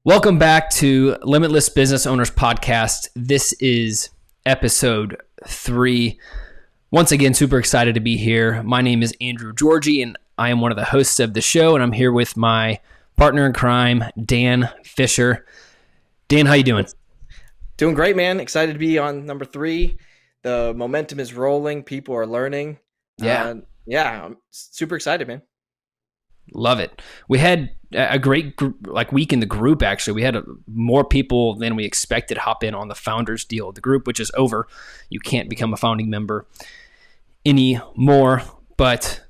Welcome back to Limitless Business Owners Podcast. This is episode 3. Once again, super excited to be here. My name is Andrew Georgie, and I am one of the hosts of the show, and I'm here with my partner in crime, Dan Fisher. Dan, how you doing? Doing great, man. Excited to be on number 3. The momentum is rolling. People are learning. Yeah. I'm super excited, man. Love it. We had a great week in the group, actually. We had more people than we expected hop in on the founders deal of the group, which is over. You can't become a founding member anymore. But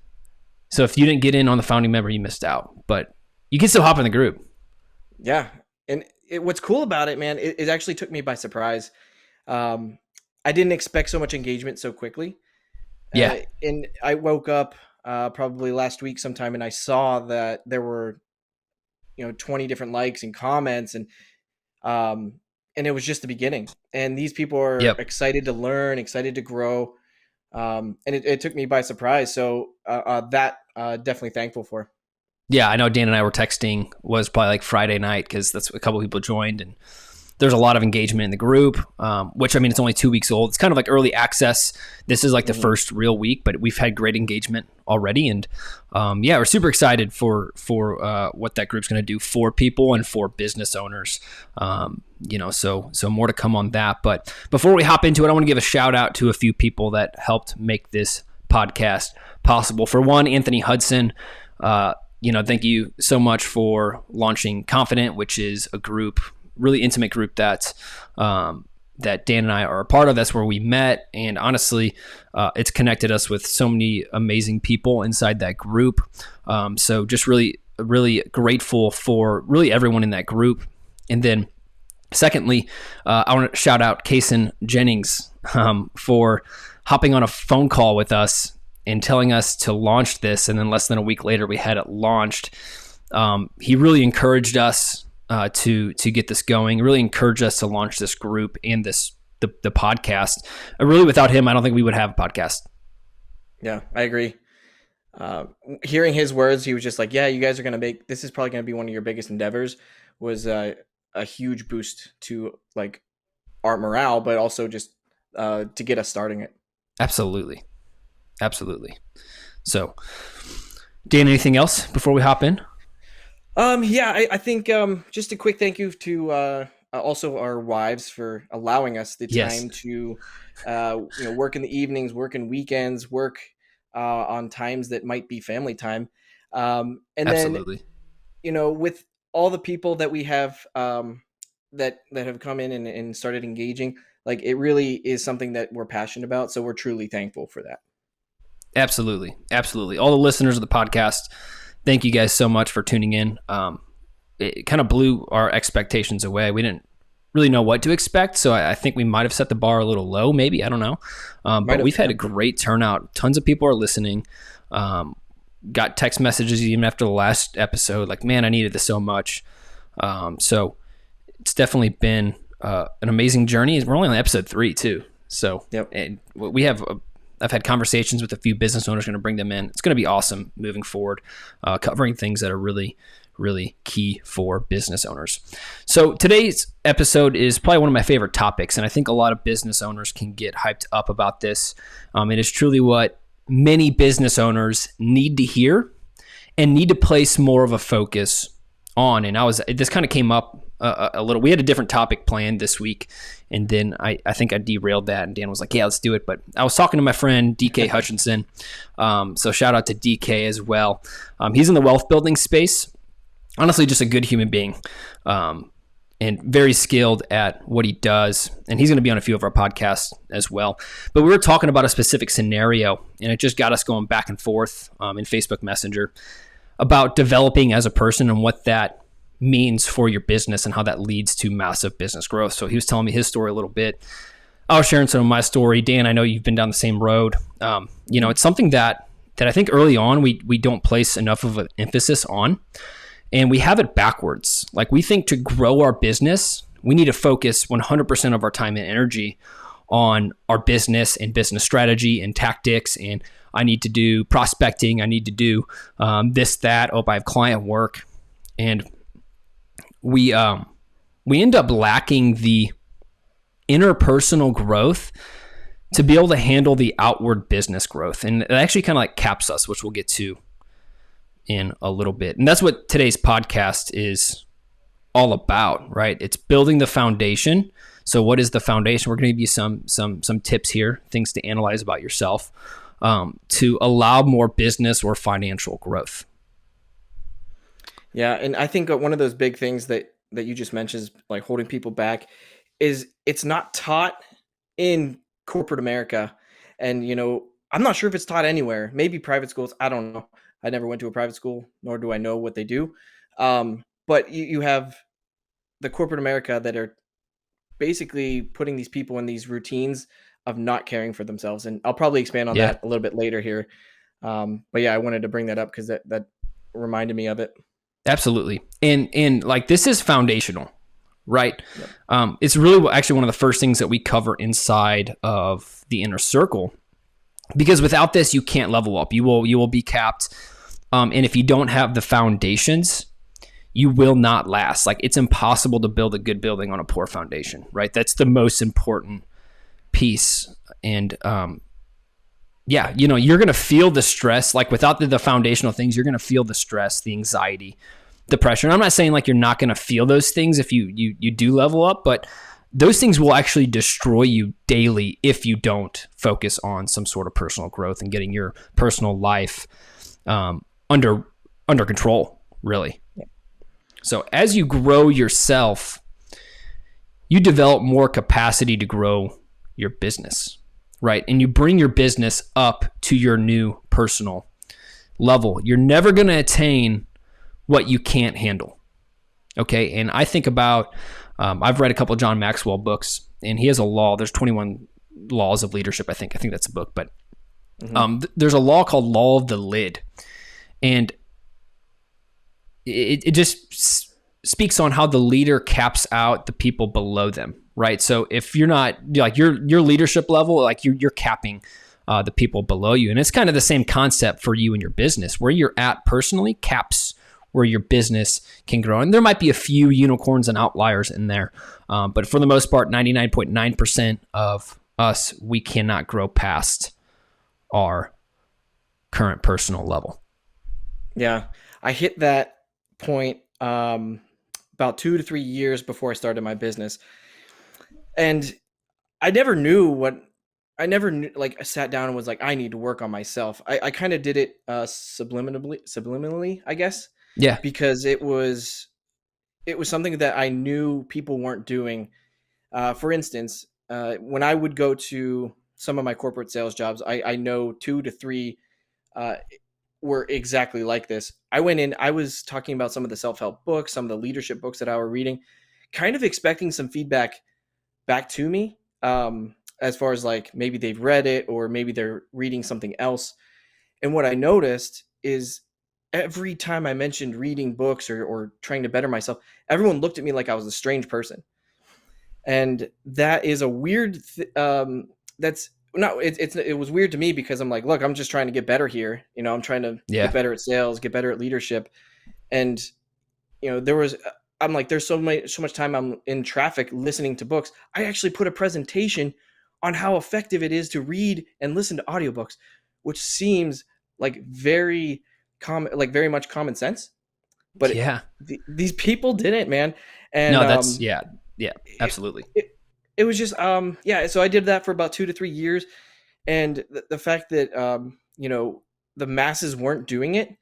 so if you didn't get in on the founding member, you missed out. But you can still hop in the group. Yeah. And what's cool about it, man, it actually took me by surprise. I didn't expect so much engagement so quickly. Yeah. And I woke up probably last week sometime, and I saw that there were 20 different likes and comments, and it was just the beginning. And these people are excited to learn, excited to grow, and it took me by surprise. So that definitely thankful for. Yeah, I know Dan and I were texting, was probably like Friday night, because that's a couple of people joined, and there's a lot of engagement in the group, which, I mean, it's only 2 weeks old. It's kind of like early access. This is like the first real week, but we've had great engagement already. And we're super excited for what that group's going to do for people and for business owners. So more to come on that. But before we hop into it, I want to give a shout out to a few people that helped make this podcast possible. For one, Anthony Hudson. Thank you so much for launching Confident, which is a group, really intimate group that Dan and I are a part of. That's where we met, and honestly, it's connected us with so many amazing people inside that group. So just really, really grateful for really everyone in that group. And then, secondly, I want to shout out Kason Jennings for hopping on a phone call with us and telling us to launch this. And then less than a week later, we had it launched. He really encouraged us to get this going, really encouraged us to launch this group and the podcast. Really, without him, I don't think we would have a podcast. Yeah, I agree. Hearing his words, he was just like, yeah, you guys are going to make, this is probably going to be one of your biggest endeavors, was a huge boost to like our morale, but also just to get us starting it. Absolutely. So, Dan, anything else before we hop in? I think just a quick thank you to also our wives for allowing us the time to work in the evenings, work in weekends, work on times that might be family time. And Absolutely. Then, with all the people that we have that have come in and started engaging, like, it really is something that we're passionate about. So we're truly thankful for that. Absolutely. All the listeners of the podcast, thank you guys so much for tuning in. It kind of blew our expectations away. We didn't really know what to expect, so I think we might have set the bar a little low, maybe. I don't know. But we've had a great turnout. Tons of people are listening. Got text messages even after the last episode, like, man, I needed this so much. So it's definitely been an amazing journey. We're only on episode 3, too. So and I've had conversations with a few business owners, going to bring them in. It's going to be awesome moving forward, covering things that are really, really key for business owners. So today's episode is probably one of my favorite topics, and I think a lot of business owners can get hyped up about this. It is truly what many business owners need to hear and need to place more of a focus on. And this kind of came up a little. We had a different topic planned this week, and then I think I derailed that, and Dan was like, yeah, let's do it. But I was talking to my friend DK Hutchinson, so shout out to DK as well. He's in the wealth building space. Honestly, just a good human being, and very skilled at what he does, and he's going to be on a few of our podcasts as well. But we were talking about a specific scenario, and it just got us going back and forth in Facebook Messenger about developing as a person and what that means for your business and how that leads to massive business growth. So he was telling me his story a little bit. I was sharing some of my story. Dan, I know you've been down the same road. It's something that I think early on we don't place enough of an emphasis on, and we have it backwards. Like, we think to grow our business, we need to focus 100% of our time and energy on our business and business strategy and tactics. And I need to do prospecting. I need to do this, that. Oh, I have client work. And we end up lacking the interpersonal growth to be able to handle the outward business growth. And it actually kind of like caps us, which we'll get to in a little bit. And that's what today's podcast is all about, right? It's building the foundation. So what is the foundation? We're going to give you some tips here, things to analyze about yourself, to allow more business or financial growth. Yeah, and I think one of those big things that you just mentioned is like holding people back is it's not taught in corporate America. And, I'm not sure if it's taught anywhere, maybe private schools. I don't know. I never went to a private school, nor do I know what they do. But you have the corporate America that are basically putting these people in these routines of not caring for themselves. And I'll probably expand on that a little bit later here. But yeah, I wanted to bring that up because that reminded me of it. Absolutely. And like, this is foundational, right? Yep. It's really actually one of the first things that we cover inside of the inner circle, because without this, you can't level up. You will be capped. And if you don't have the foundations, you will not last. Like, it's impossible to build a good building on a poor foundation, right? That's the most important piece. And, you're going to feel the stress. Like, without the foundational things, you're going to feel the stress, the anxiety, the pressure. And I'm not saying like you're not going to feel those things if you do level up, but those things will actually destroy you daily if you don't focus on some sort of personal growth and getting your personal life under control, really. Yeah. So as you grow yourself, you develop more capacity to grow your business, right? And you bring your business up to your new personal level. You're never going to attain what you can't handle. Okay. And I think about, I've read a couple of John Maxwell books, and he has a law. There's 21 laws of leadership. I think that's a book, but there's a law called Law of the Lid. And it just speaks on how the leader caps out the people below them, right? So if you're not like your leadership level, like you're capping the people below you. And it's kind of the same concept for you and your business. Where you're at personally caps where your business can grow. And there might be a few unicorns and outliers in there. But for the most part, 99.9% of us, we cannot grow past our current personal level. Yeah. I hit that point about 2 to 3 years before I started my business. And I never knew like I sat down and was like, I need to work on myself. I kind of did it subliminally, I guess. Yeah. Because it was something that I knew people weren't doing. For instance, when I would go to some of my corporate sales jobs, I know 2 to 3 were exactly like this. I went in, I was talking about some of the self-help books, some of the leadership books that I were reading, kind of expecting some feedback back to me, as far as like maybe they've read it or maybe they're reading something else. And what I noticed is every time I mentioned reading books or trying to better myself, everyone looked at me like I was a strange person. And that is a weird, it was weird to me because I'm like, look, I'm just trying to get better here. I'm trying to get better at sales, get better at leadership. And, I'm like, there's so much time I'm in traffic listening to books. I actually put a presentation on how effective it is to read and listen to audiobooks, which seems like very much common sense. But these people didn't, man. And no, that's absolutely. It was just so I did that for about 2 to 3 years, and the fact that the masses weren't doing it,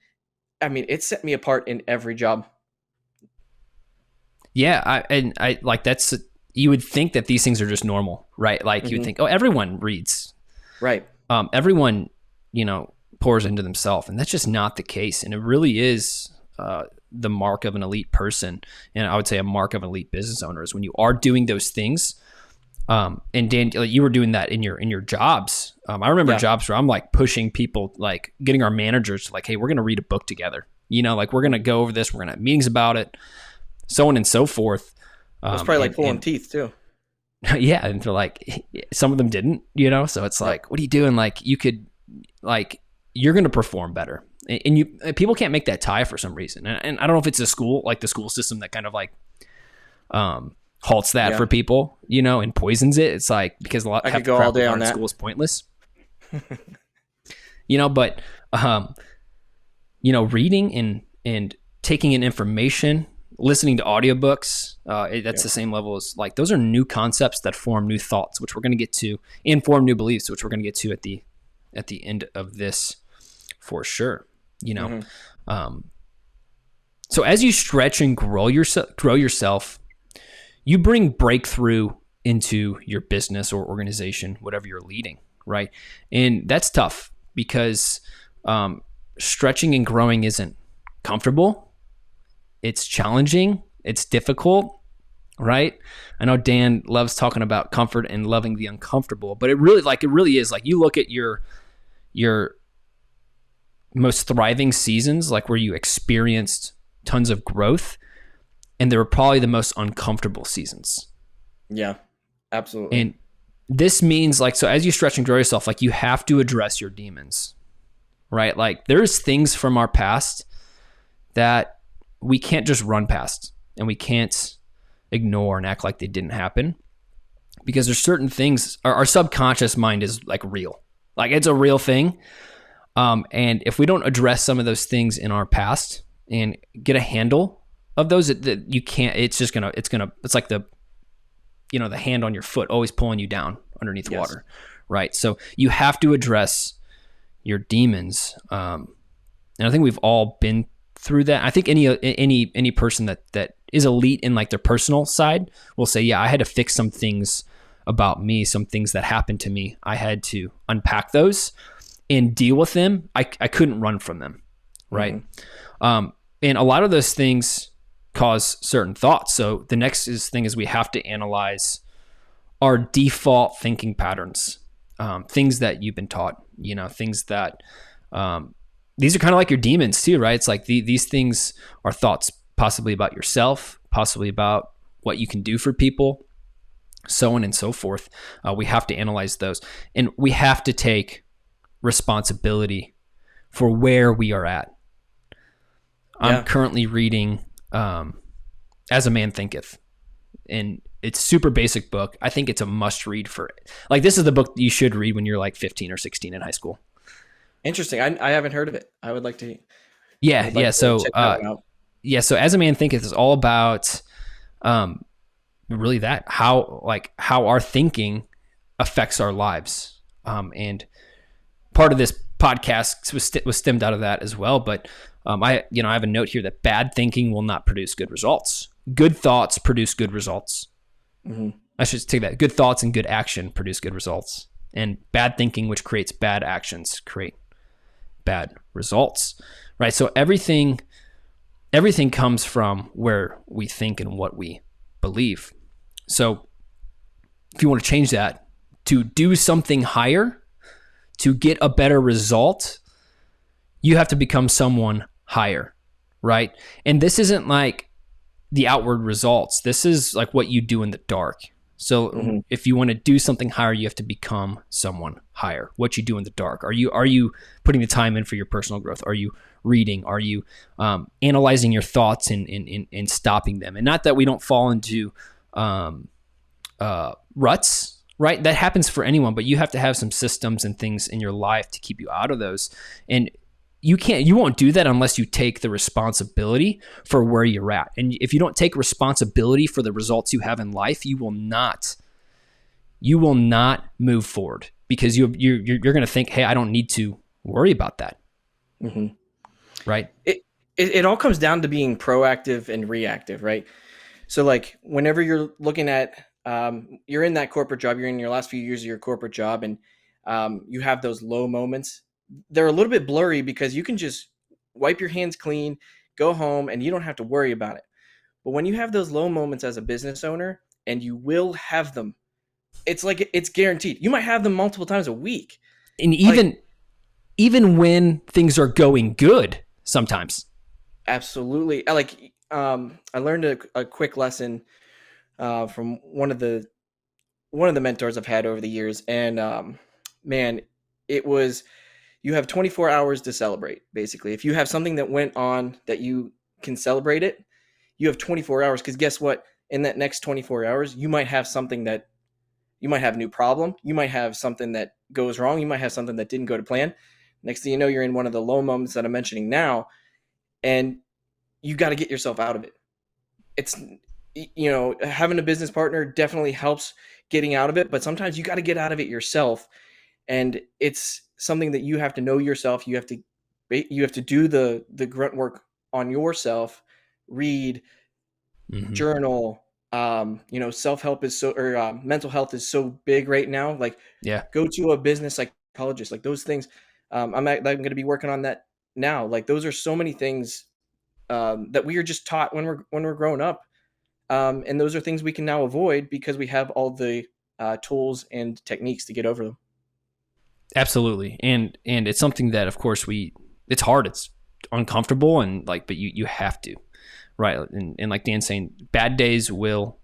I mean, it set me apart in every job. Yeah, I like that's, you would think that these things are just normal, right? Like you would think, oh, everyone reads, right? Everyone pours into themselves, and that's just not the case. And it really is the mark of an elite person, and I would say a mark of an elite business owner is when you are doing those things. And Dan, you were doing that in your jobs. I remember jobs where I'm like pushing people, like getting our managers to like, hey, we're going to read a book together. Like we're going to go over this. We're going to have meetings about it, so on and so forth. It's probably like pulling teeth too. Yeah. And they're like, some of them didn't, so it's like, what are you doing? Like you could, like, you're going to perform better. And people can't make that tie for some reason. And I don't know if it's the school system that kind of like halts that Yeah. for people, and poisons it. It's like, because a lot I half could the go crap all we day learn on in that. school is pointless. But reading and taking in information, listening to audiobooks, that's the same level as, like, those are new concepts that form new thoughts, which we're going to get to, and form new beliefs, which we're going to get to at the end of this, for sure. So as you stretch and grow yourself, you bring breakthrough into your business or organization, whatever you're leading, right? And that's tough because stretching and growing isn't comfortable. It's challenging. It's difficult, right? I know Dan loves talking about comfort and loving the uncomfortable, but it really is. Like, you look at your most thriving seasons, like where you experienced tons of growth, and they were probably the most uncomfortable seasons. Yeah, absolutely. And this means, like, so as you stretch and grow yourself, like, you have to address your demons, right? Like, there's things from our past that we can't just run past, and we can't ignore and act like they didn't happen, because there's certain things, our subconscious mind is like real, like it's a real thing. And if we don't address some of those things in our past and get a handle of those, you can't, it's like the hand on your foot always pulling you down underneath water, right? So you have to address your demons. And I think we've all been through that. I think any person that is elite in, like, their personal side will say, yeah, I had to fix some things about me, some things that happened to me. I had to unpack those and deal with them. I couldn't run from them, right? Mm-hmm. And a lot of those things cause certain thoughts. So the next thing is we have to analyze our default thinking patterns, things that you've been taught, things that these are kind of like your demons too, right? It's like these things are thoughts possibly about yourself, possibly about what you can do for people, so on and so forth. We have to analyze those, and we have to take responsibility for where we are at. I'm currently reading As a Man Thinketh, and it's a super basic book. I think it's a must read like, this is the book that you should read when you're like 15 or 16 in high school. Interesting. I haven't heard of it. I would like to. So so As a Man Thinketh is all about really that, how our thinking affects our lives. And part of this podcast was stemmed out of that as well. But I have a note here that bad thinking will not produce good results. Good thoughts produce good results. Mm-hmm. I should take that. Good thoughts and good action produce good results. And bad thinking, which creates bad actions, create bad results, right? So everything comes from where we think and what we believe. So if you want to change that to do something higher, to get a better result, you have to become someone higher, right? And this isn't like the outward results. This is like what you do in the dark. So if you want to do something higher, you have to become someone higher. What you do in the dark. Are you putting the time in for your personal growth? Are you reading? Are you analyzing your thoughts and stopping them? And not that we don't fall into ruts, right? That happens for anyone, but you have to have some systems and things in your life to keep you out of those. And you won't do that unless you take the responsibility for where you're at. And if you don't take responsibility for the results you have in life, you will not move forward, because you're going to think, hey, I don't need to worry about that. Mm-hmm. Right. It all comes down to being proactive and reactive, right? So, like, whenever you're looking at, you're in that corporate job, you're in your last few years of your corporate job, and you have those low moments. They're a little bit blurry because you can just wipe your hands clean, go home, and you don't have to worry about it. But when you have those low moments as a business owner, and you will have them, it's like, it's guaranteed. You might have them multiple times a week. And even when things are going good sometimes. Absolutely. I learned a quick lesson from one of the mentors I've had over the years. And man, it was, you have 24 hours to celebrate. Basically, if you have something that went on that you can celebrate it, you have 24 hours. Because guess what? in that next 24 hours, you might have something that you might have a new problem. You might have something that goes wrong. You might have something that didn't go to plan. Next thing you know, you're in one of the low moments that I'm mentioning now, and you got to get yourself out of it. It's, having a business partner definitely helps getting out of it, but sometimes you got to get out of it yourself. And it's something that you have to know yourself. You have to do the grunt work on yourself, read, Hmm. journal. Self-help is so, or mental health is so big right now. Like, Yeah. go to a business psychologist, like those things. I'm going to be working on that now. Like, those are so many things that we are just taught when we're growing up, and those are things we can now avoid because we have all the tools and techniques to get over them. Absolutely. And it's something that, of course, it's hard. It's uncomfortable, and like, but you have to, right? And like Dan's saying, bad days will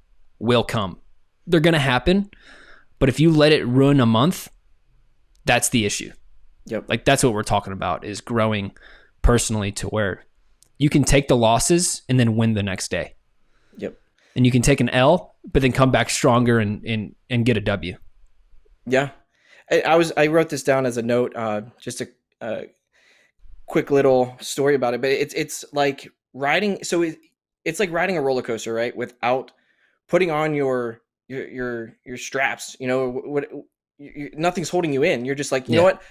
come. They're going to happen. But if you let it ruin a month, that's the issue. Yep. Like, that's what we're talking about, is growing personally to where you can take the losses and then win the next day. Yep. And you can take an L, but then come back stronger and get a W. Yeah. I wrote this down as a note, just a quick little story about it, but it's like riding. So it's like riding a roller coaster, right? Without putting on your straps. Nothing's holding you in. You're just like, you know Yeah. what?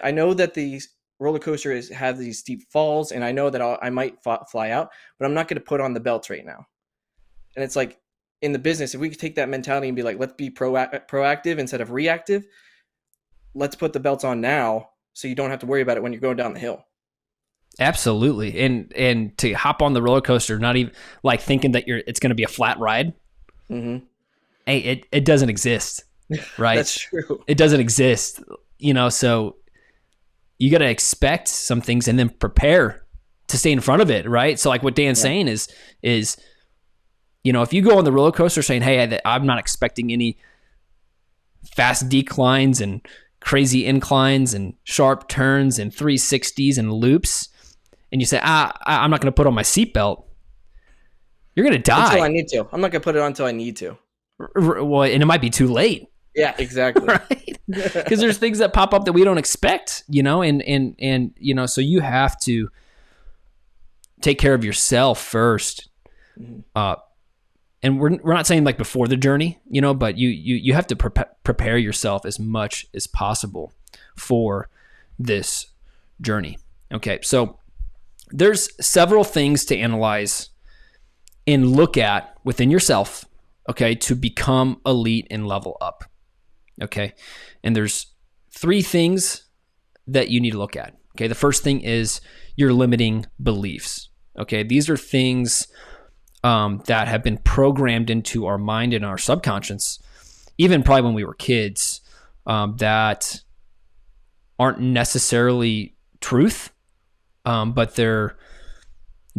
I know that these roller coasters have these steep falls, and I know that I might fly out, but I'm not going to put on the belts right now. And it's like, in the business, if we could take that mentality and be like, let's be proactive instead of reactive. Let's put the belts on now, so you don't have to worry about it when you're going down the hill. Absolutely. And to hop on the roller coaster, not even like thinking that it's going to be a flat ride. Mm-hmm. Hey, it doesn't exist, right? That's true. It doesn't exist, so you got to expect some things and then prepare to stay in front of it, right? So like what Dan's saying is if you go on the roller coaster saying, hey, I'm not expecting any fast declines and crazy inclines and sharp turns and 360s and loops, and you say, I'm not going to put on my seatbelt, you're going to die. Until I need to. I'm not going to put it on until I need to. Well, and it might be too late. Yeah, exactly. Right? Because there's things that pop up that we don't expect, and so you have to take care of yourself first. Mm-hmm. And we're not saying like before the journey, but you have to prepare yourself as much as possible for this journey. Okay, so there's several things to analyze and look at within yourself, okay, to become elite and level up. Okay, and there's 3 things that you need to look at. Okay, the first thing is your limiting beliefs. Okay, these are things that have been programmed into our mind and our subconscious, even probably when we were kids, that aren't necessarily truth, but they're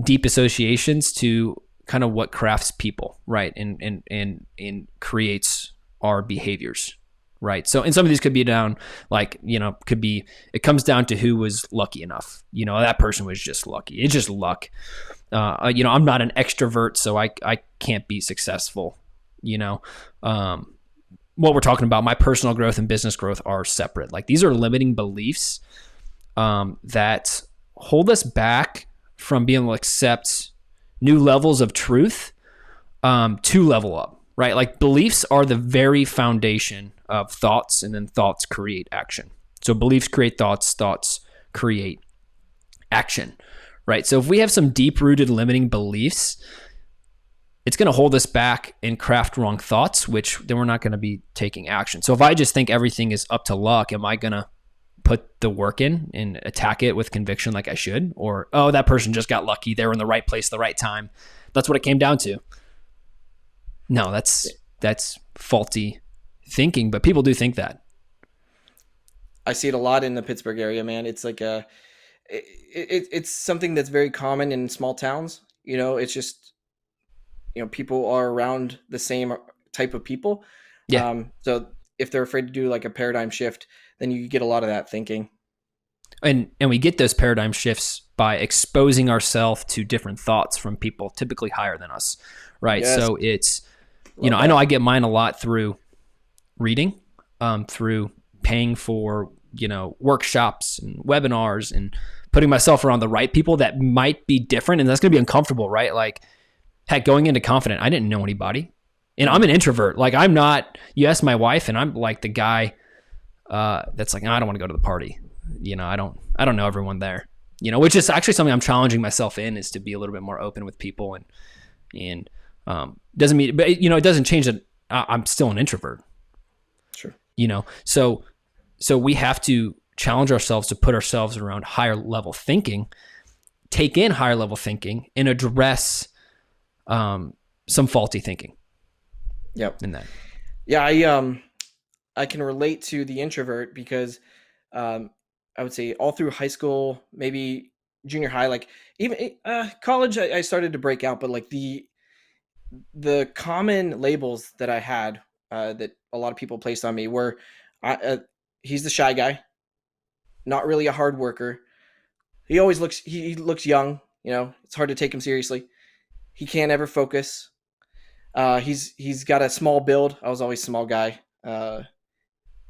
deep associations to kind of what crafts people, right, and creates our behaviors, right? So, and some of these could be down, like, it comes down to who was lucky enough. That person was just lucky. It's just luck. I'm not an extrovert, so I can't be successful. What we're talking about, my personal growth and business growth are separate. Like, these are limiting beliefs that hold us back from being able to accept new levels of truth to level up, right? Like, beliefs are the very foundation of thoughts, and then thoughts create action. So beliefs create thoughts, thoughts create action, right? So if we have some deep-rooted limiting beliefs, it's going to hold us back and craft wrong thoughts, which then we're not going to be taking action. So if I just think everything is up to luck, am I going to put the work in and attack it with conviction like I should? Or, oh, that person just got lucky. They were in the right place, the right time. That's what it came down to. No, that's faulty thinking, but people do think that. I see it a lot in the Pittsburgh area, man. It's like it's something that's very common in small towns. It's just, people are around the same type of people. Yeah. So if they're afraid to do like a paradigm shift, then you get a lot of that thinking. And we get those paradigm shifts by exposing ourselves to different thoughts from people typically higher than us, right? Yes. So it's, Love I that. know I get mine a lot through reading, through paying for, workshops and webinars and putting myself around the right people that might be different. And that's going to be uncomfortable, right? Like, heck, going into confident, I didn't know anybody. And I'm an introvert. Like, I'm not, you ask my wife, and I'm like the guy that's like, I don't want to go to the party. I don't know everyone there, which is actually something I'm challenging myself in, is to be a little bit more open with people, and doesn't mean, but it doesn't change that I'm still an introvert. Sure. So we have to challenge ourselves to put ourselves around higher level thinking, take in higher level thinking, and address some faulty thinking. Yep. In that. Yeah, I can relate to the introvert because I would say all through high school, maybe junior high, like even college, I started to break out. But like the common labels that I had that a lot of people placed on me were, he's the shy guy, not really a hard worker. He always he looks young. It's hard to take him seriously. He can't ever focus. He's got a small build. I was always a small guy.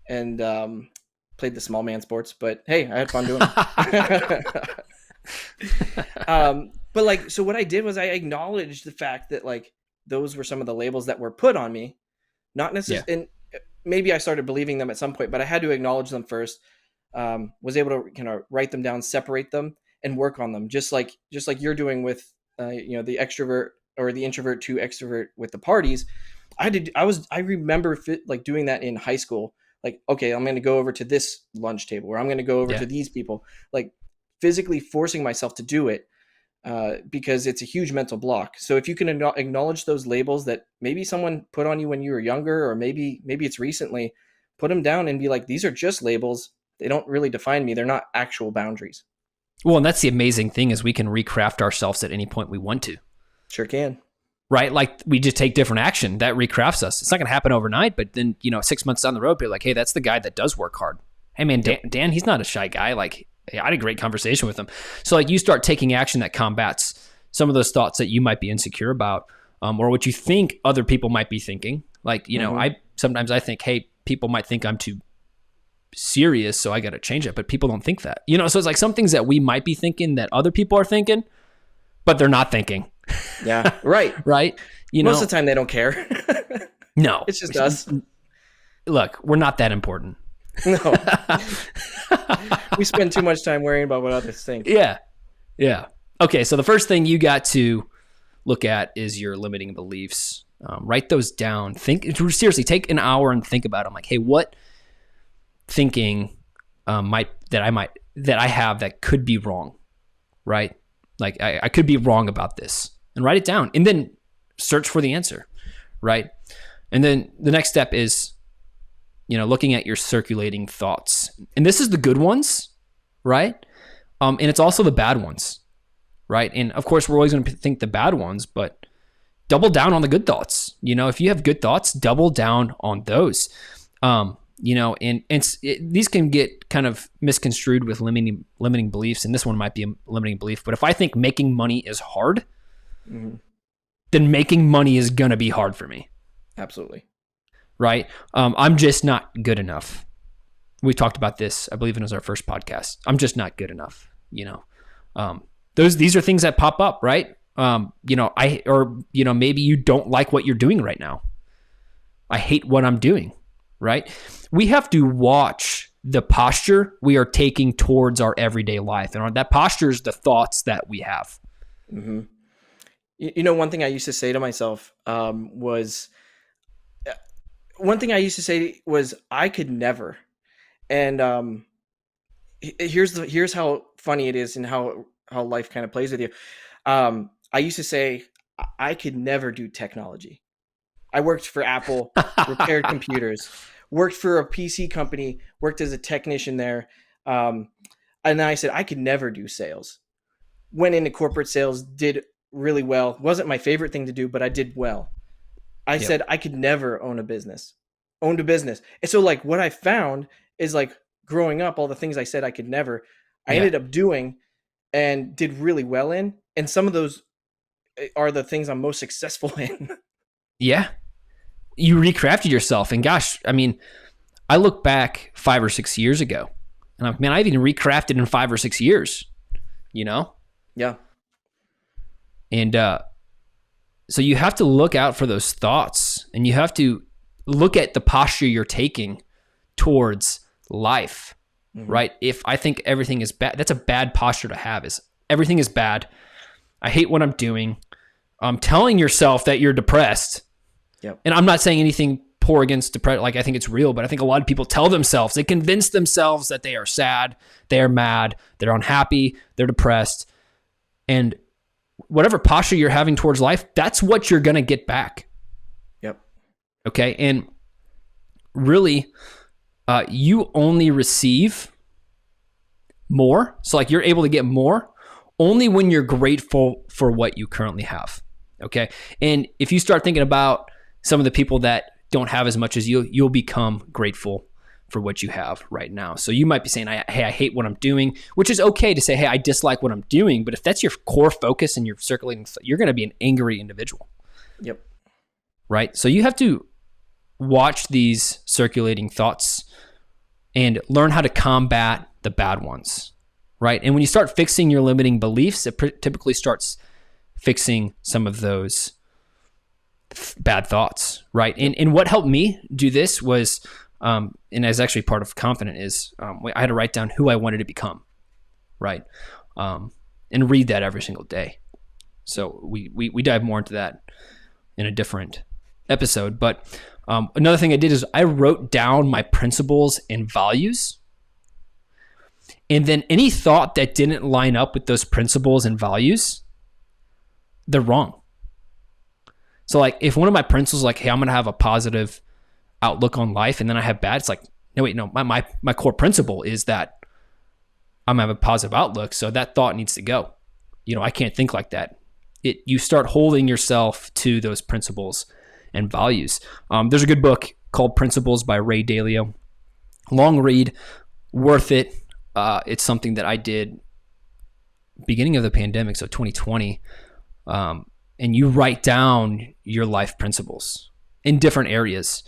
And played the small man sports, but hey, I had fun doing it. But like, so what I did was I acknowledged the fact that like those were some of the labels that were put on me, not necessarily, and maybe I started believing them at some point, but I had to acknowledge them first. Was able to kind of write them down, separate them, and work on them, just like you're doing with the extrovert or the introvert to extrovert with the parties. I remember like doing that in high school. Like, okay, I'm going to go over to this lunch table, or I'm going to go over to these people, like physically forcing myself to do it because it's a huge mental block. So if you can acknowledge those labels that maybe someone put on you when you were younger, or maybe it's recently, put them down and be like, these are just labels. They don't really define me. They're not actual boundaries. Well, and that's the amazing thing, is we can recraft ourselves at any point we want to. Sure can. Right? Like, we just take different action that recrafts us. It's not going to happen overnight, but then, 6 months down the road, be like, hey, that's the guy that does work hard. Hey man, Dan, he's not a shy guy. Like, I had a great conversation with him. So like, you start taking action that combats some of those thoughts that you might be insecure about, or what you think other people might be thinking. Like, I sometimes think, hey, people might think I'm too serious, so I got to change it. But people don't think that, so it's like some things that we might be thinking that other people are thinking, but they're not thinking. Yeah. Right. Right. Most of the time they don't care. No, it's just us. Look, we're not that important. No. We spend too much time worrying about what others think. Yeah. Yeah. Okay. So the first thing you got to look at is your limiting beliefs. Write those down. Seriously, take an hour and think about them. Like, hey, what thinking that I have that could be wrong, right? Like, I could be wrong about this, and write it down, and then search for the answer, right? And then the next step is, looking at your circulating thoughts, and this is the good ones, right? And it's also the bad ones, right? And of course, we're always going to think the bad ones, but double down on the good thoughts. If you have good thoughts, double down on those. These can get kind of misconstrued with limiting beliefs, and this one might be a limiting belief. But if I think making money is hard, then making money is gonna be hard for me. Absolutely. Right? I'm just not good enough. We talked about this, I believe it was our first podcast. I'm just not good enough. These are things that pop up, right? Maybe you don't like what you're doing right now. I hate what I'm doing. Right? We have to watch the posture we are taking towards our everyday life. And that posture is the thoughts that we have. Mm-hmm. One thing I used to say to myself was I could never. And here's how funny it is, and how life kind of plays with you. I used to say I could never do technology. I worked for Apple, repaired computers, worked for a PC company, worked as a technician there. And then I said, I could never do sales. Went into corporate sales, did really well. Wasn't my favorite thing to do, but I did well. I said, I could never owned a business. And so like what I found is, like, growing up, all the things I said I could never, I Yeah. ended up doing and did really well in. And some of those are the things I'm most successful in. Yeah. You recrafted yourself. And gosh, I mean, I look back 5 or 6 years ago and I'm, man, I've even recrafted in 5 or 6 years, you know? Yeah. And so you have to look out for those thoughts and you have to look at the posture you're taking towards life, right? If I think everything is bad, that's a bad posture to have, is everything is bad. I hate what I'm doing. I'm telling yourself that you're depressed. Yep. And I'm not saying anything poor against depression. Like, I think it's real, but I think a lot of people tell themselves, they convince themselves that they are sad, they are mad, they're unhappy, they're depressed. And whatever posture you're having towards life, that's what you're going to get back. Yep. Okay. And really, you only receive more. So like, you're able to get more only when you're grateful for what you currently have. Okay. And if you start thinking about some of the people that don't have as much as you, you'll become grateful for what you have right now. So you might be saying, hey, I hate what I'm doing, which is okay to say, hey, I dislike what I'm doing. But if that's your core focus and you're circulating, you're going to be an angry individual. Yep. Right. So you have to watch these circulating thoughts and learn how to combat the bad ones. Right. And when you start fixing your limiting beliefs, it typically starts fixing some of those bad thoughts. Right. And what helped me do this was, and as actually part of Confident is, I had to write down who I wanted to become. Right. And read that every single day. So we dive more into that in a different episode. But another thing I did is I wrote down my principles and values. And then any thought that didn't line up with those principles and values, they're wrong. So like, if one of my principles, like, hey, I'm going to have a positive outlook on life, and then I have bad, it's like, no, wait, no, my core principle is that I'm going to have a positive outlook. So that thought needs to go. I can't think like that. You start holding yourself to those principles and values. There's a good book called Principles by Ray Dalio. Long read, worth it. It's something that I did beginning of the pandemic, so 2020. And you write down your life principles in different areas,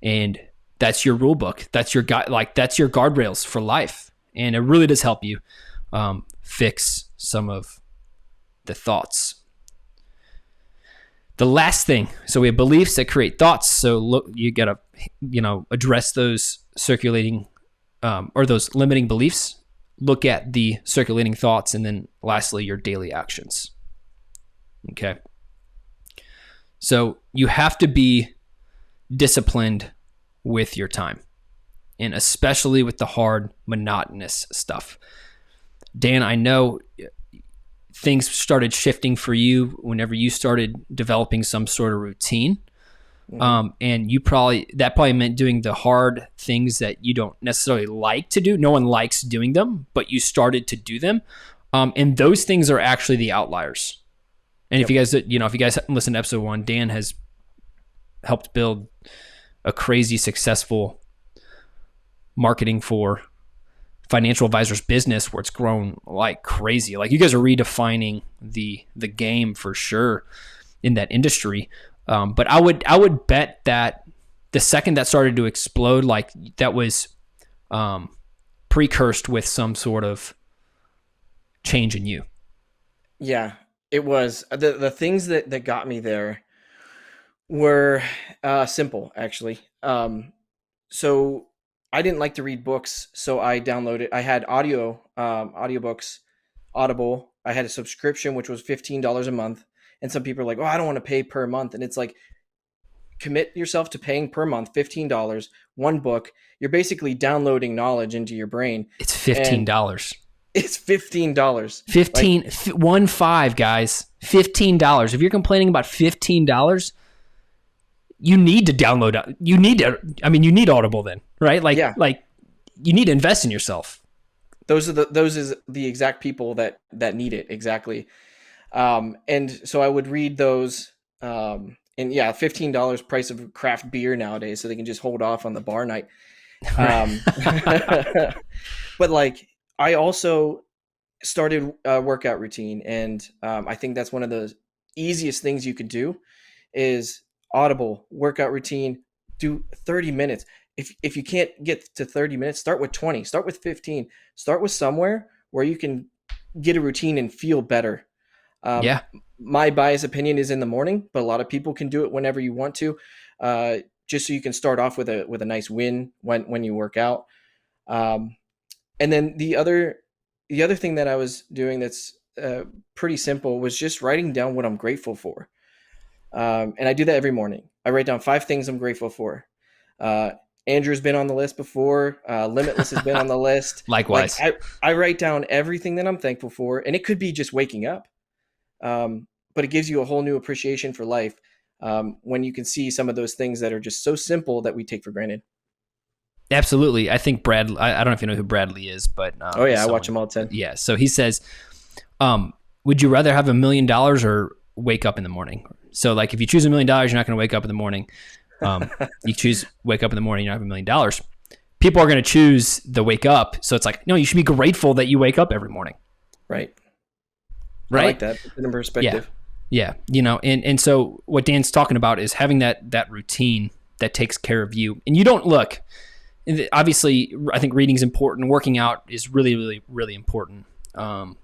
and that's your rule book. That's your that's your guardrails for life, and it really does help you fix some of the thoughts. The last thing, so we have beliefs that create thoughts. So look, you gotta address those circulating or those limiting beliefs. Look at the circulating thoughts, and then lastly, your daily actions. Okay. So you have to be disciplined with your time, and especially with the hard, monotonous stuff. Dan, I know things started shifting for you whenever you started developing some sort of routine. And that probably meant doing the hard things that you don't necessarily like to do. No one likes doing them, but you started to do them. And those things are actually the outliers. And if you guys listen to episode 1, Dan has helped build a crazy successful marketing for financial advisors business where it's grown like crazy. Like, you guys are redefining the game for sure in that industry. But I would bet that the second that started to explode, like, that was precursed with some sort of change in you. Yeah, it was. The things that got me there were simple, actually. So I didn't like to read books, so I had audiobooks, Audible. I had a subscription, which was $15 a month. And some people are like, oh, I don't want to pay per month. And it's like, commit yourself to paying per month, $15, one book. You're basically downloading knowledge into your brain. It's $15. It's $15. 15, guys. $15. If you're complaining about $15, you need to download. You need Audible then, right? Like you need to invest in yourself. Those is the exact people that need it. Exactly. And so I would read those, and yeah, $15 price of craft beer nowadays, so they can just hold off on the bar night. But like, I also started a workout routine, and I think that's one of the easiest things you could do is Audible workout routine. Do 30 minutes. If you can't get to 30 minutes, start with 20, start with 15, start with somewhere where you can get a routine and feel better. Um, Yeah. my biased opinion is in the morning, but a lot of people can do it whenever you want to, just so you can start off with a nice win when you work out. Um, and then the other thing that I was doing that's pretty simple was just writing down what I'm grateful for. And I do that every morning. I write down 5 things I'm grateful for. Uh, Andrew's been on the list before. Limitless has been on the list. Like Likewise. I write down everything that I'm thankful for, and it could be just waking up. But it gives you a whole new appreciation for life when you can see some of those things that are just so simple that we take for granted. Absolutely. I think I don't know if you know who Bradley is, but Oh yeah, I watch them all the time. Yeah. So he says, would you rather have $1 million or wake up in the morning? So like if you choose $1 million, you're not going to wake up in the morning. You choose wake up in the morning, you don't have $1 million. People are going to choose the wake up. So it's like, no, you should be grateful that you wake up every morning. Right. Right. I like that. Put it in perspective. Yeah. You know, and so what Dan's talking about is having that routine that takes care of you. And you don't look, obviously, I think reading is important. Working out is really, really, really important. And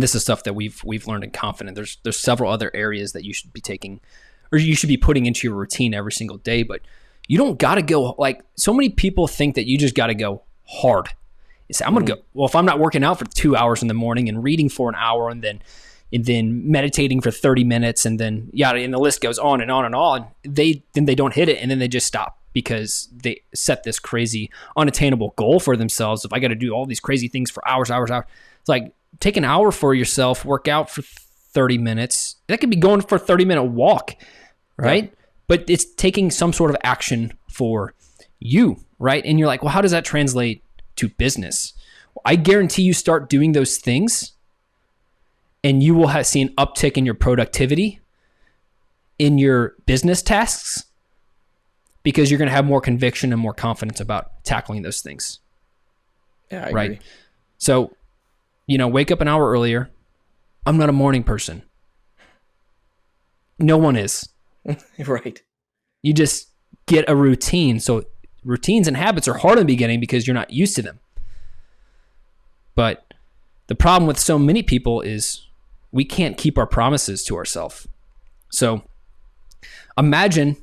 this is stuff that we've learned in Confident. There's several other areas that you should be taking, or you should be putting into your routine every single day. But you don't got to go, like, so many people think that you just got to go hard. You say, I'm going to go, well, if I'm not working out for 2 hours in the morning and reading for an hour and then meditating for 30 minutes and then, and the list goes on and on and on, they don't hit it, and then they just stop because they set this crazy unattainable goal for themselves. If I got to do all these crazy things for hours. It's like, take an hour for yourself, work out for 30 minutes. That could be going for a 30-minute walk, right? Yeah. But it's taking some sort of action for you, right? And you're like, well, how does that translate to business? Well, I guarantee you start doing those things and you will see an uptick in your productivity in your business tasks because you're going to have more conviction and more confidence about tackling those things. Yeah, I agree. So, wake up an hour earlier. I'm not a morning person. No one is. Right. You just get a routine. So routines and habits are hard in the beginning because you're not used to them. But the problem with so many people is we can't keep our promises to ourselves. So imagine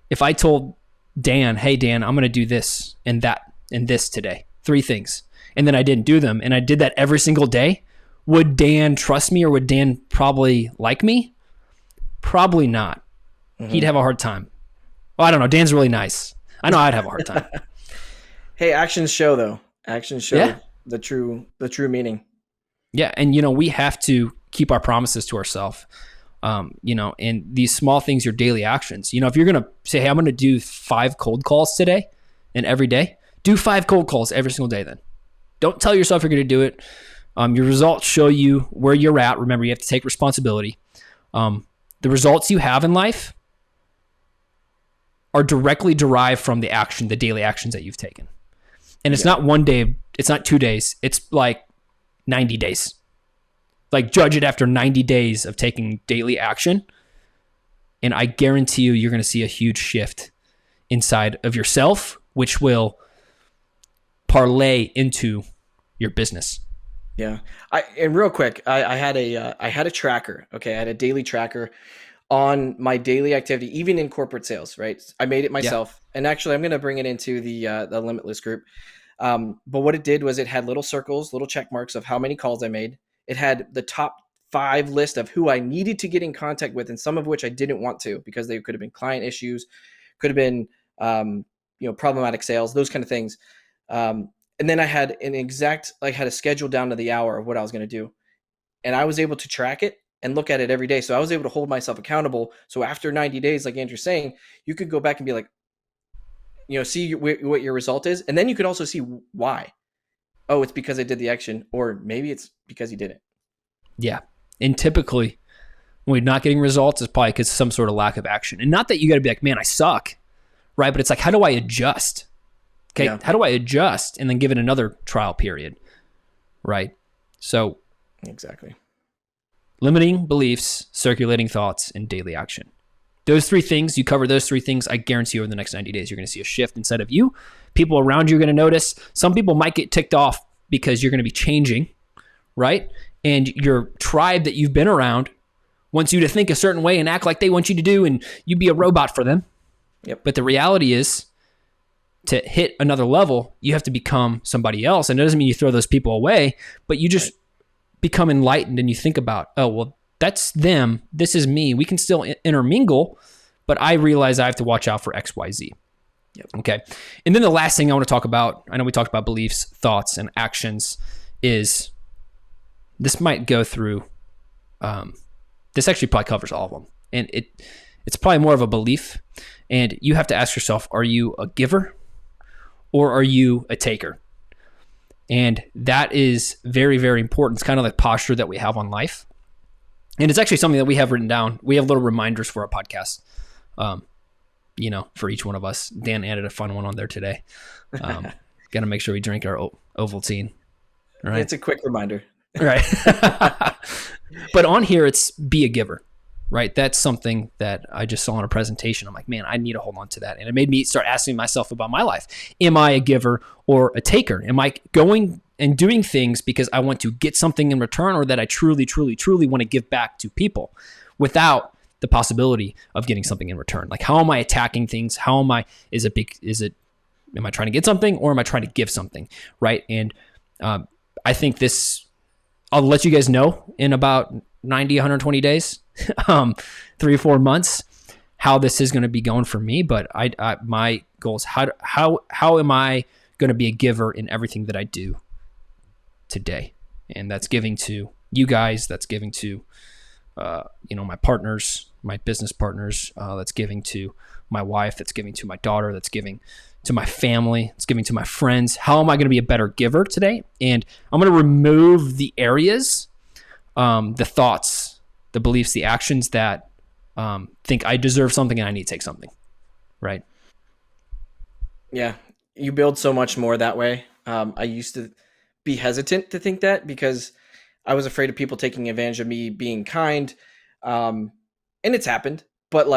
if I told Dan, hey, Dan, I'm going to do this and that and this today. 3 things. And then I didn't do them. And I did that every single day. Would Dan trust me or would Dan probably like me? Probably not. Mm-hmm. He'd have a hard time. Well, I don't know. Dan's really nice. I know I'd have a hard time. Hey, actions show though. Actions show the true meaning. Yeah. And we have to keep our promises to ourselves. And these small things, your daily actions, if you're going to say, hey, I'm going to do 5 cold calls today and every day, do 5 cold calls every single day then. Don't tell yourself you're going to do it. Your results show you where you're at. Remember, you have to take responsibility. The results you have in life are directly derived from the daily actions that you've taken. And it's not one day, it's not 2 days. It's like 90 days. Like judge it after 90 days of taking daily action. And I guarantee you're going to see a huge shift inside of yourself, which will parlay into your business. Yeah. And real quick, I had a tracker. Okay. I had a daily tracker on my daily activity, even in corporate sales, right? I made it myself. Yeah. And actually I'm going to bring it into the Limitless group. But what it did was it had little circles, little check marks of how many calls I made. It had the top 5 list of who I needed to get in contact with, and some of which I didn't want to because they could have been client issues, could have been, problematic sales, those kind of things. And then I had had a schedule down to the hour of what I was going to do. And I was able to track it and look at it every day. So I was able to hold myself accountable. So after 90 days, like Andrew's saying, you could go back and be like, see what your result is. And then you could also see why. Oh, it's because I did the action, or maybe it's because you didn't. Yeah. And typically when we're not getting results, it's probably because of some sort of lack of action. And not that you got to be like, man, I suck. Right. But it's like, how do I adjust? Okay. Yeah. How do I adjust and then give it another trial period? Right. So Exactly. limiting beliefs, circulating thoughts, and daily action. Those 3 things, you cover those 3 things, I guarantee you over the next 90 days, you're going to see a shift inside of you. People around you are going to notice. Some people might get ticked off because you're going to be changing, right? And your tribe that you've been around wants you to think a certain way and act like they want you to do, and you be a robot for them. Yep. But the reality is, to hit another level, you have to become somebody else. And it doesn't mean you throw those people away, but you just become enlightened and you think about, oh, well, that's them. This is me. We can still intermingle, but I realize I have to watch out for X, Y, Z. Yep. Okay. And then the last thing I want to talk about, I know we talked about beliefs, thoughts, and actions, is this might go through, this actually probably covers all of them. And it's probably more of a belief. And you have to ask yourself, are you a giver or are you a taker? And that is very, very important. It's kind of the posture that we have on life. And it's actually something that we have written down. We have little reminders for our podcast, for each one of us. Dan added a fun one on there today. Got to make sure we drink our Ovaltine. Right? It's a quick reminder. Right. But on here, it's be a giver, right? That's something that I just saw in a presentation. I'm like, man, I need to hold on to that. And it made me start asking myself about my life. Am I a giver or a taker? Am I going and doing things because I want to get something in return, or that I truly, truly, truly want to give back to people without the possibility of getting something in return? Like, how am I attacking things? How am I, am I trying to get something, or am I trying to give something? Right. And I think I'll let you guys know in about 90, 120 days, 3 or 4 months, how this is going to be going for me. But my goal is how am I going to be a giver in everything that I do today? And that's giving to you guys. That's giving to, my partners, my business partners. That's giving to my wife. That's giving to my daughter. That's giving to my family. It's giving to my friends. How am I going to be a better giver today? And I'm going to remove the areas, the thoughts, the beliefs, the actions that think I deserve something and I need to take something. Right? Yeah. You build so much more that way. I used to be hesitant to think that because I was afraid of people taking advantage of me being kind. And it's happened, but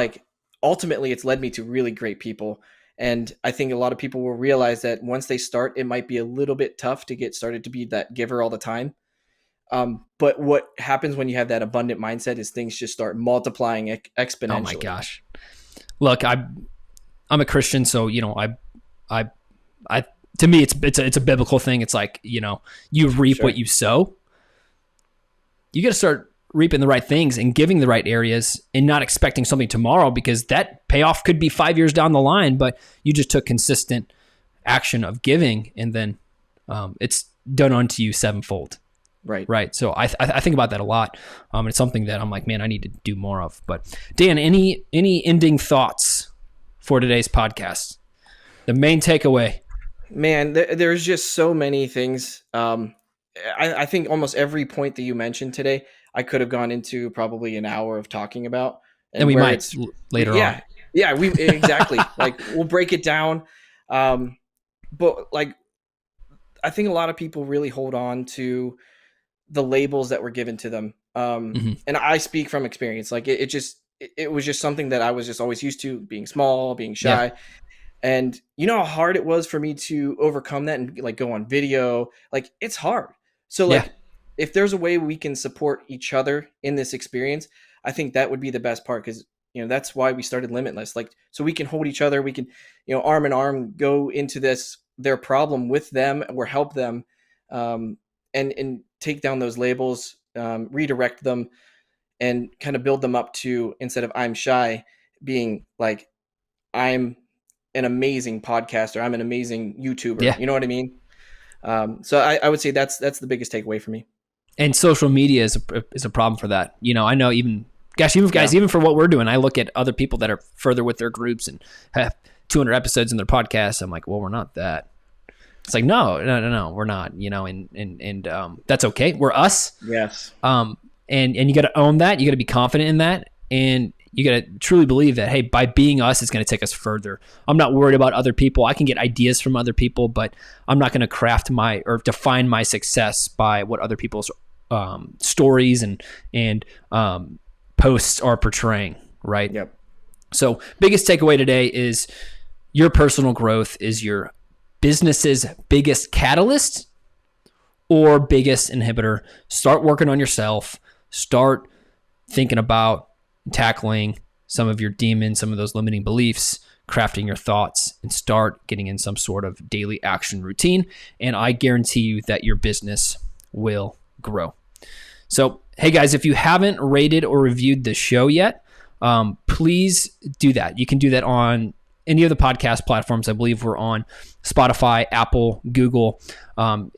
ultimately it's led me to really great people. And I think a lot of people will realize that once they start, it might be a little bit tough to get started to be that giver all the time. But what happens when you have that abundant mindset is things just start multiplying exponentially. Oh my gosh. Look, I'm a Christian, so, I to me, it's a biblical thing. It's like, you reap what you sow. You got to start reaping the right things and giving the right areas and not expecting something tomorrow, because that payoff could be 5 years down the line, but you just took consistent action of giving, and then it's done unto you sevenfold. Right. So I think about that a lot. It's something that I'm like, man, I need to do more of. But Dan, any ending thoughts for today's podcast? The main takeaway. Man, there's just so many things. I think almost every point that you mentioned today, I could have gone into probably an hour of talking about. And we might later on. Yeah, we exactly. We'll break it down. But I think a lot of people really hold on to the labels that were given to them. And I speak from experience. It was just something that I was just always used to, being small, being shy. Yeah. And you know how hard it was for me to overcome that and go on video. It's hard. So if there's a way we can support each other in this experience, I think that would be the best part, because that's why we started Limitless. So we can hold each other, we can arm in arm go into their problem with them or help them, and take down those labels, redirect them, and kind of build them up to, instead of I'm shy, being I'm an amazing podcaster, I'm an amazing YouTuber. Yeah. You know what I mean? So I would say that's the biggest takeaway for me. And social media is a problem for that. I know even for what we're doing, I look at other people that are further with their groups and have 200 episodes in their podcast. I'm like, well, we're not that. It's like, no, we're not, and that's okay. We're us. Yes. And you got to own that. You got to be confident in that. And You got to truly believe that, hey, by being us, it's going to take us further. I'm not worried about other people. I can get ideas from other people, but I'm not going to craft or define my success by what other people's stories and posts are portraying, right? Yep. So biggest takeaway today is your personal growth is your business's biggest catalyst or biggest inhibitor. Start working on yourself. Start thinking about tackling some of your demons, some of those limiting beliefs, crafting your thoughts, and start getting in some sort of daily action routine. And I guarantee you that your business will grow. So, hey guys, if you haven't rated or reviewed the show yet, please do that. You can do that on any of the podcast platforms. I believe we're on Spotify, Apple, Google.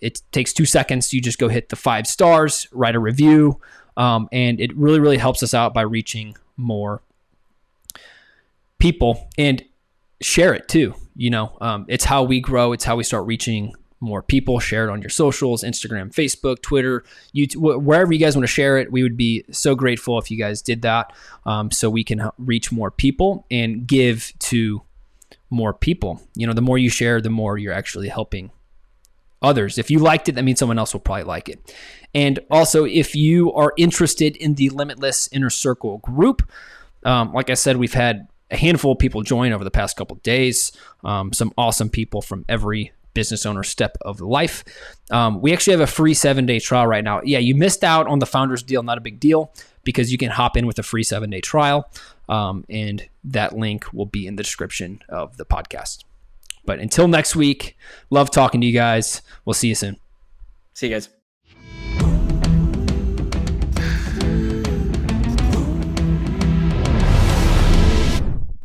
It takes 2 seconds. You just go hit the 5 stars, write a review, and it really, really helps us out by reaching more people, and share it too. It's how we grow. It's how we start reaching more people. Share it on your socials, Instagram, Facebook, Twitter, YouTube, wherever you guys want to share it. We would be so grateful if you guys did that, so we can reach more people and give to more people. The more you share, the more you're actually helping others. If you liked it, that means someone else will probably like it. And also, if you are interested in the Limitless Inner Circle group, like I said, we've had a handful of people join over the past couple of days. Some awesome people from every business owner step of life. We actually have a free 7-day trial right now. Yeah, you missed out on the founders deal. Not a big deal, because you can hop in with a free 7-day trial. And that link will be in the description of the podcast. But until next week, love talking to you guys. We'll see you soon. See you guys.